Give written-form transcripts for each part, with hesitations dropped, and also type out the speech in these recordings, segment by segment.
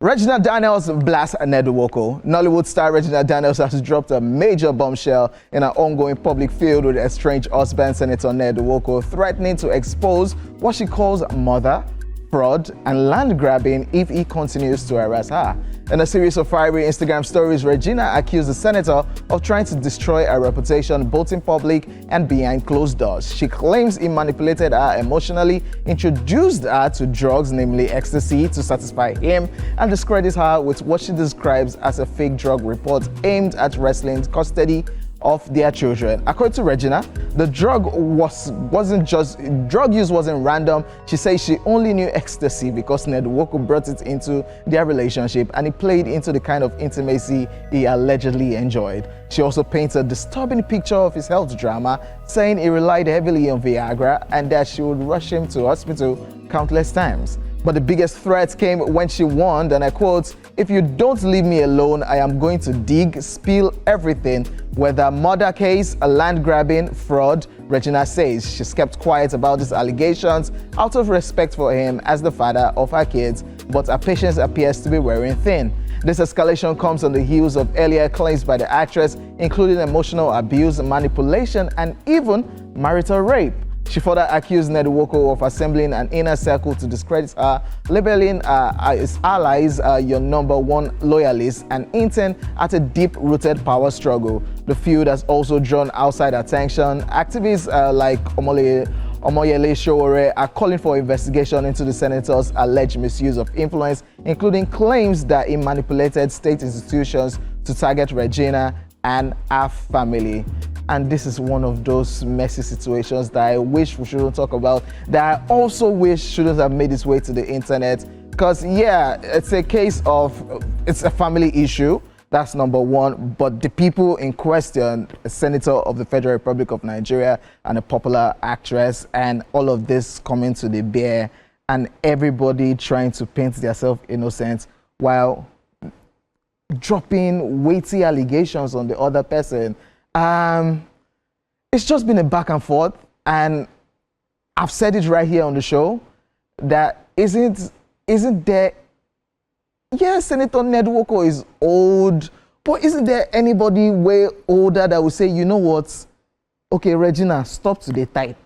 Regina Daniels blasts Nwoko. Nollywood star Regina Daniels has dropped a major bombshell in her ongoing public feud with estranged husband, Senator Nwoko, threatening to expose what she calls mother, fraud, and land grabbing if he continues to harass her. In a series of fiery Instagram stories, Regina accused the senator of trying to destroy her reputation both in public and behind closed doors. She claims he manipulated her emotionally, introduced her to drugs, namely ecstasy, to satisfy him, and discredits her with what she describes as a fake drug report aimed at wresting custody of their children. According to Regina, the drug use wasn't random. She says she only knew ecstasy because Nwoko brought it into their relationship and it played into the kind of intimacy he allegedly enjoyed. She also paints a disturbing picture of his health drama, saying he relied heavily on Viagra and that she would rush him to hospital countless times. But the biggest threat came when she warned, and I quote, "If you don't leave me alone, I am going to dig, spill everything, whether murder case, a land grabbing, fraud." Regina says she's kept quiet about these allegations out of respect for him as the father of her kids, but her patience appears to be wearing thin. This escalation comes on the heels of earlier claims by the actress, including emotional abuse, manipulation, and even marital rape. She further accused Nwoko of assembling an inner circle to discredit her, labeling his allies your number one loyalists, and hinting at a deep-rooted power struggle. The feud has also drawn outside attention. Activists like Omoyele Sowore are calling for investigation into the senator's alleged misuse of influence, including claims that he manipulated state institutions to target Regina and her family. And this is one of those messy situations that I wish we shouldn't talk about, that I also wish shouldn't have made its way to the internet. Because yeah, it's a case of, it's a family issue, that's number one, but the people in question, a senator of the Federal Republic of Nigeria and a popular actress, and all of this coming to the bear, and everybody trying to paint themselves innocent while dropping weighty allegations on the other person. It's just been a back and forth, and I've said it right here on the show that isn't there, yes, Senator Nwoko is old, but isn't there anybody way older that will say, you know what, okay, Regina, stop today type,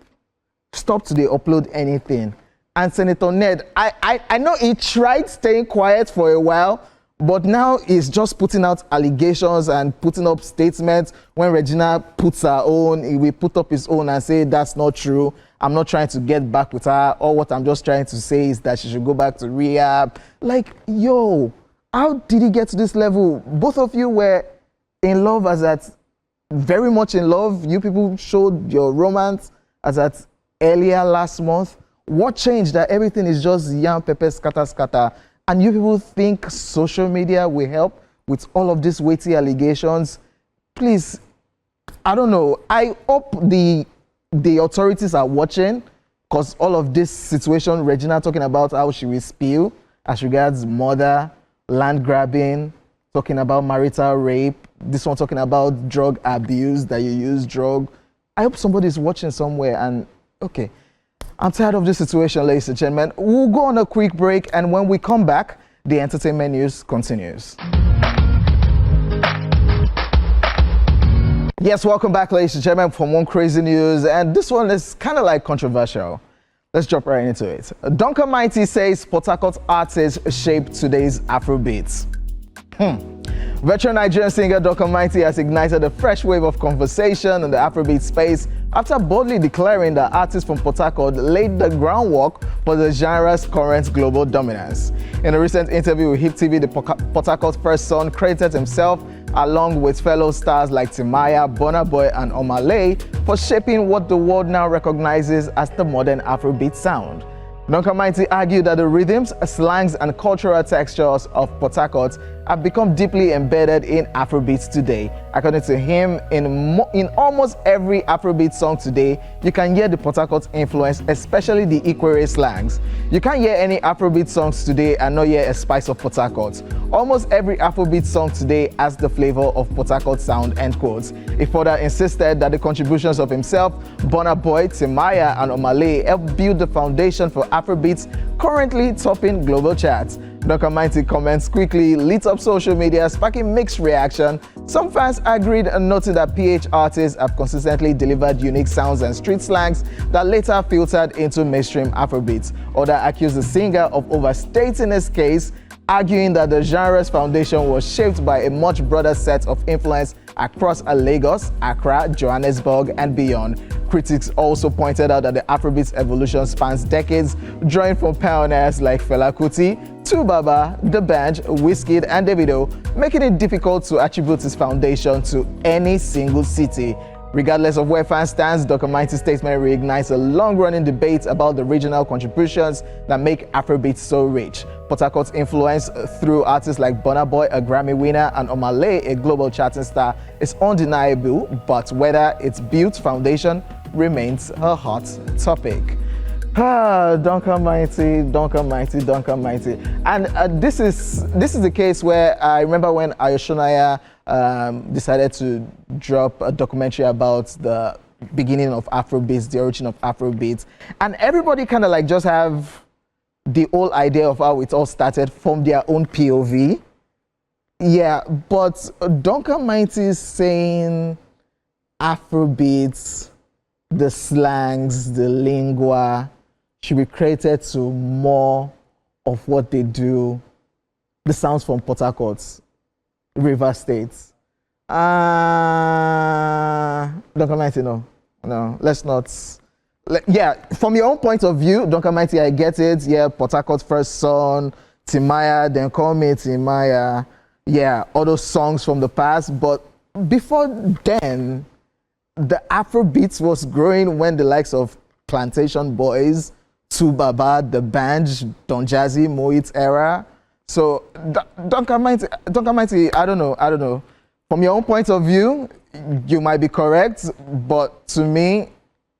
stop today upload anything. And Senator Ned, I know he tried staying quiet for a while, but now he's just putting out allegations and putting up statements. When Regina puts her own, he will put up his own and say, that's not true. I'm not trying to get back with her. Or what I'm just trying to say is that she should go back to rehab. Like, yo, how did he get to this level? Both of you were in love as at, very much in love. You people showed your romance as at earlier last month. What changed that everything is just yam, pepper, scatter, scatter? And you people think social media will help with all of these weighty allegations? Please, I don't know. I hope the authorities are watching, because all of this situation, Regina talking about how she will spill as regards murder, land grabbing, talking about marital rape, this one talking about drug abuse, that you use drug. I hope somebody's watching somewhere and, okay. I'm tired of this situation, ladies and gentlemen. We'll go on a quick break, and when we come back, the entertainment news continues. Yes, welcome back, ladies and gentlemen, from One Crazy News, and this one is kind of like controversial. Let's jump right into it. Duncan Mighty says Port Harcourt artists shaped today's Afrobeats. Veteran Nigerian singer Duncan Mighty has ignited a fresh wave of conversation in the Afrobeat space after boldly declaring that artists from Port Harcourt laid the groundwork for the genre's current global dominance. In a recent interview with Hip TV, the Port Harcourt first son credited himself along with fellow stars like Timaya, Burna Boy, and Omale for shaping what the world now recognizes as the modern Afrobeat sound. Duncan Mighty argued that the rhythms, slangs, and cultural textures of Port Harcourt have become deeply embedded in Afrobeats today. According to him, in almost every Afrobeat song today, you can hear the Port Harcourt influence, especially the Ikwere slangs. You can't hear any Afrobeat songs today and not hear a spice of Port Harcourt. Almost every Afrobeat song today has the flavor of Port Harcourt sound, end quotes. He further insisted that the contributions of himself, Burna Boy, Timaya, and Omale helped build the foundation for Afrobeats currently topping global charts. Duncan Mighty comments quickly lit up social media, sparking mixed reaction. Some fans agreed and noted that PH artists have consistently delivered unique sounds and street slangs that later filtered into mainstream Afrobeats. Others accused the singer of overstating his case, arguing that the genre's foundation was shaped by a much broader set of influence across Lagos, Accra, Johannesburg, and beyond. Critics also pointed out that the Afrobeats evolution spans decades, drawing from pioneers like Fela Kuti, Baba, The Bench, Wizkid, and Davido, making it difficult to attribute its foundation to any single city. Regardless of where fans stand, Duncan Mighty's statement reignites a long-running debate about the regional contributions that make Afrobeats so rich. Port Harcourt's influence through artists like Burna Boy, a Grammy winner, and Omale, a global charting star, is undeniable, but whether it's built foundation remains a hot topic. Duncan Mighty. And this is the case where I remember when Ayoshunaya decided to drop a documentary about the beginning of Afrobeats, the origin of Afrobeats, and everybody kind of like just have the whole idea of how it all started from their own POV. Yeah, but Duncan Mighty is saying Afrobeats, the slangs, the lingua, should be created to more of what they do, the sounds from Port Harcourt, River State. Duncan Mighty, no, let's not. Yeah, from your own point of view, Duncan Mighty, I get it. Yeah, Port Harcourt first son, Timaya, then call me Timaya. Yeah, all those songs from the past. But before then, the Afrobeats was growing when the likes of Plantation Boys, Baba, The Band, Don Jazzy, Moit era. So Duncan Mighty, I don't know. From your own point of view, you might be correct, but to me,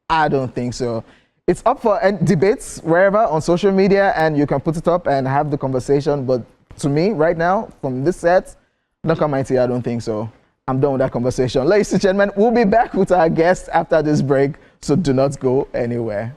I don't think so. It's up for debates wherever on social media, and you can put it up and have the conversation. But to me, right now, from this set, Duncan Mighty, I don't think so. I'm done with that conversation. Ladies and gentlemen, we'll be back with our guest after this break, so do not go anywhere.